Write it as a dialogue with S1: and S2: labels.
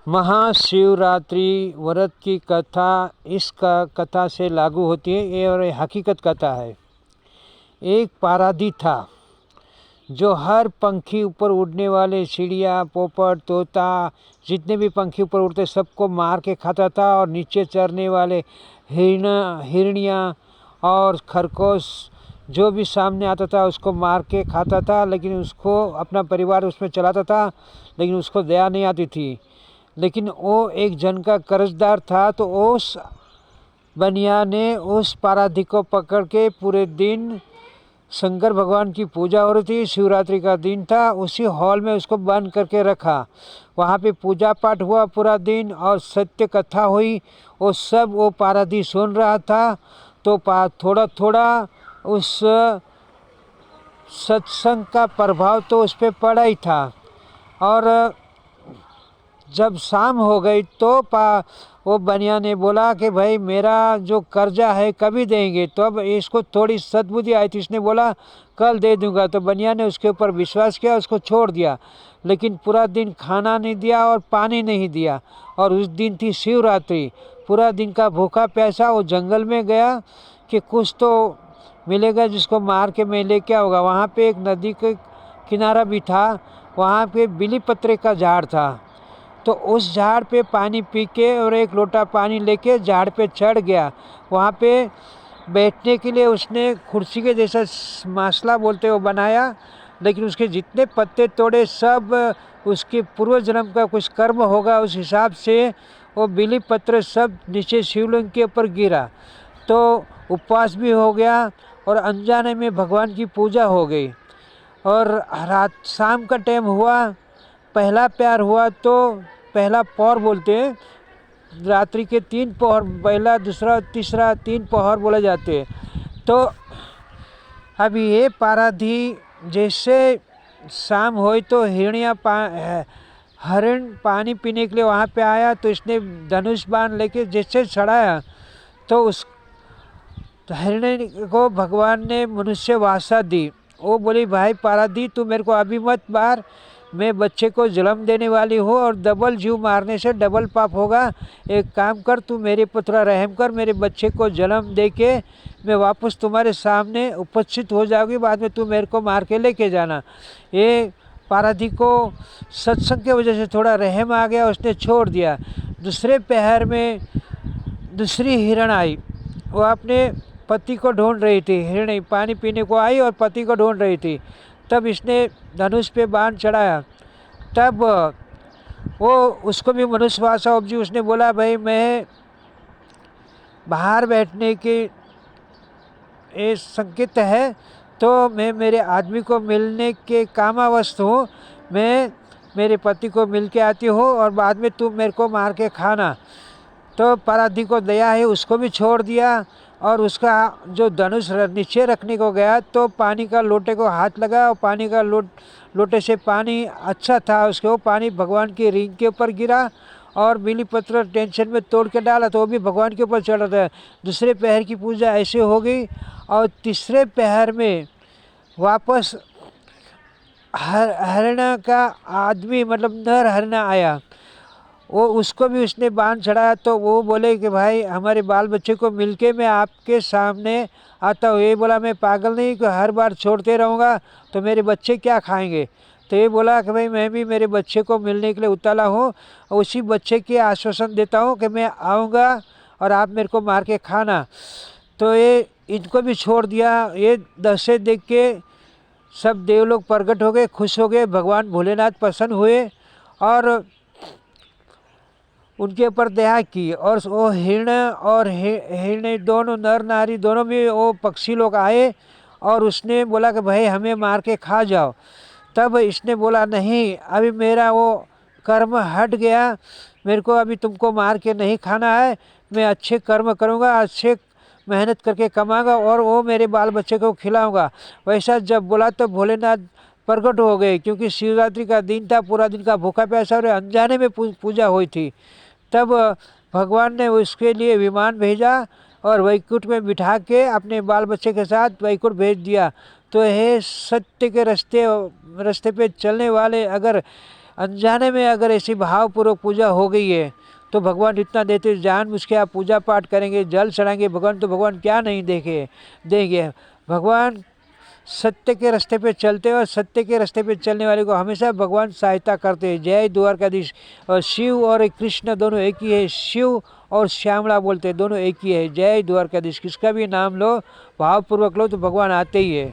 S1: महाशिवरात्रि व्रत की कथा इस कथा से लागू होती है। ये और हकीकत कथा है। एक पारादी था जो हर पंखी ऊपर उड़ने वाले चिड़िया, पोपट, तोता, जितने भी पंखी ऊपर उड़ते सबको मार के खाता था। और नीचे चरने वाले हिरणियाँ और खरगोश जो भी सामने आता था उसको मार के खाता था। लेकिन उसको अपना परिवार उसमें चलाता था, लेकिन उसको दया नहीं आती थी। लेकिन वो एक जन का कर्जदार था, तो उस बनिया ने उस पाराधी को पकड़ के पूरे दिन शंकर भगवान की पूजा हो रही थी, शिवरात्रि का दिन था, उसी हॉल में उसको बंद करके रखा। वहाँ पे पूजा पाठ हुआ पूरा दिन और सत्य कथा हुई। वो सब वो पाराधी सुन रहा था। तो थोड़ा थोड़ा उस सत्संग का प्रभाव तो उस पर पड़ा ही था। और जब शाम हो गई तो वो बनिया ने बोला कि भाई मेरा जो कर्जा है कभी देंगे। तो अब इसको थोड़ी सद्बुद्धि आई थी, इसने बोला कल दे दूंगा। तो बनिया ने उसके ऊपर विश्वास किया, उसको छोड़ दिया। लेकिन पूरा दिन खाना नहीं दिया और पानी नहीं दिया। और उस दिन थी शिवरात्रि। पूरा दिन का भूखा प्यासा वो जंगल में गया कि कुछ तो मिलेगा जिसको मार के मैं लेके आऊँगा। वहाँ पे एक नदी के किनारा भी था, वहाँ पे बिली पत्रे का झाड़ था। तो उस झाड़ पे पानी पी के और एक लोटा पानी लेके झाड़ पे चढ़ गया। वहाँ पे बैठने के लिए उसने कुर्सी के जैसा मासला बोलते वो बनाया। लेकिन उसके जितने पत्ते तोड़े सब उसके पूर्व जन्म का कुछ कर्म होगा, उस हिसाब से वो बिली पत्र सब नीचे शिवलिंग के ऊपर गिरा। तो उपवास भी हो गया और अनजाने में भगवान की पूजा हो गई। और रात शाम का टाइम हुआ, पहला प्यार हुआ। तो पहला पौर बोलते हैं, रात्रि के 3 पौर, पहला, दूसरा, तीसरा 3 पौर बोले जाते हैं। तो अभी ये पाराधी जैसे शाम हुई तो हरिण पानी पीने के लिए वहाँ पे आया। तो इसने धनुष बाण लेके जैसे चढ़ाया तो उस हरिण को भगवान ने मनुष्य भाषा दी। वो बोली भाई पाराधी तू मेरे को अभी मत मार, मैं बच्चे को जन्म देने वाली हूँ और डबल जीव मारने से डबल पाप होगा। एक काम कर, तू मेरे पर थोड़ा रहम कर, मेरे बच्चे को जन्म दे के मैं वापस तुम्हारे सामने उपस्थित हो जाऊँगी, बाद में तू मेरे को मार के लेके जाना। ये पाराधी को सत्संग के वजह से थोड़ा रहम आ गया, उसने छोड़ दिया। दूसरे पहर में दूसरी हिरण आई। वो अपने पति को ढूंढ रही थी। हिरण पानी पीने को आई और पति को ढूंढ रही थी। तब इसने धनुष पे बाण चढ़ाया। तब वो उसको भी मनुष्य भाषा उपजी। उसने बोला भाई मैं बाहर बैठने के ये संकेत है, तो मैं मेरे आदमी को मिलने के कामावस्थ हूँ, मैं मेरे पति को मिल के आती हूँ और बाद में तुम मेरे को मार के खाना। तो पाराधी को दया है, उसको भी छोड़ दिया। और उसका जो धनुष नीचे रखने को गया तो पानी का लोटे को हाथ लगा और पानी का लोटे से पानी अच्छा था उसके, वो पानी भगवान की रिंग के ऊपर गिरा और बिली पत्र टेंशन में तोड़ के डाला तो वो भी भगवान के ऊपर चढ़ रहा है। दूसरे पहर की पूजा ऐसे हो गई। और तीसरे पहर में वापस हरिणा का आदमी मतलब नर हरिणा आया। वो उसको भी उसने बांध चढ़ाया। तो वो बोले कि भाई हमारे बाल बच्चे को मिलके मैं आपके सामने आता हूँ। ये बोला मैं पागल नहीं कि हर बार छोड़ते रहूँगा तो मेरे बच्चे क्या खाएंगे। तो ये बोला कि भाई मैं भी मेरे बच्चे को मिलने के लिए उताला हूँ, उसी बच्चे के आश्वासन देता हूँ कि मैं आऊँगा और आप मेरे को मार के खाना। तो ये इनको भी छोड़ दिया। ये दशे देख के सब देव लोग प्रकट हो गए, खुश हो गए, भगवान भोलेनाथ प्रसन्न हुए और उनके ऊपर दया की। और वो हिरण और हिरण दोनों नर नारी दोनों भी वो पक्षी लोग आए और उसने बोला कि भाई हमें मार के खा जाओ। तब इसने बोला नहीं, अभी मेरा वो कर्म हट गया, मेरे को अभी तुमको मार के नहीं खाना है, मैं अच्छे कर्म करूँगा, अच्छे मेहनत करके कमाऊँगा और वो मेरे बाल बच्चे को खिलाऊँगा। वैसा जब बोला तो भोलेनाथ प्रकट हो गए, क्योंकि शिवरात्रि का दिन था, पूरा दिन का भूखा प्यासा और अनजाने में पूजा हुई थी। तब भगवान ने उसके लिए विमान भेजा और वैकुंठ में बिठा के अपने बाल बच्चे के साथ वैकुंठ भेज दिया। तो हे सत्य के रास्ते पे चलने वाले, अगर अनजाने में अगर ऐसी भावपूर्वक पूजा हो गई है तो भगवान इतना देते, जानबूझ के आप पूजा पाठ करेंगे, जल चढ़ाएंगे भगवान, तो भगवान क्या नहीं देंगे। भगवान सत्य के रास्ते पे चलते हैं और सत्य के रास्ते पे चलने वाले को हमेशा भगवान सहायता करते हैं। जय द्वारकाधीश। और शिव और कृष्ण दोनों एक ही है, शिव और श्यामला बोलते हैं, दोनों एक ही है। जय द्वारकाधीश। किसका भी नाम लो, भावपूर्वक लो, तो भगवान आते ही है।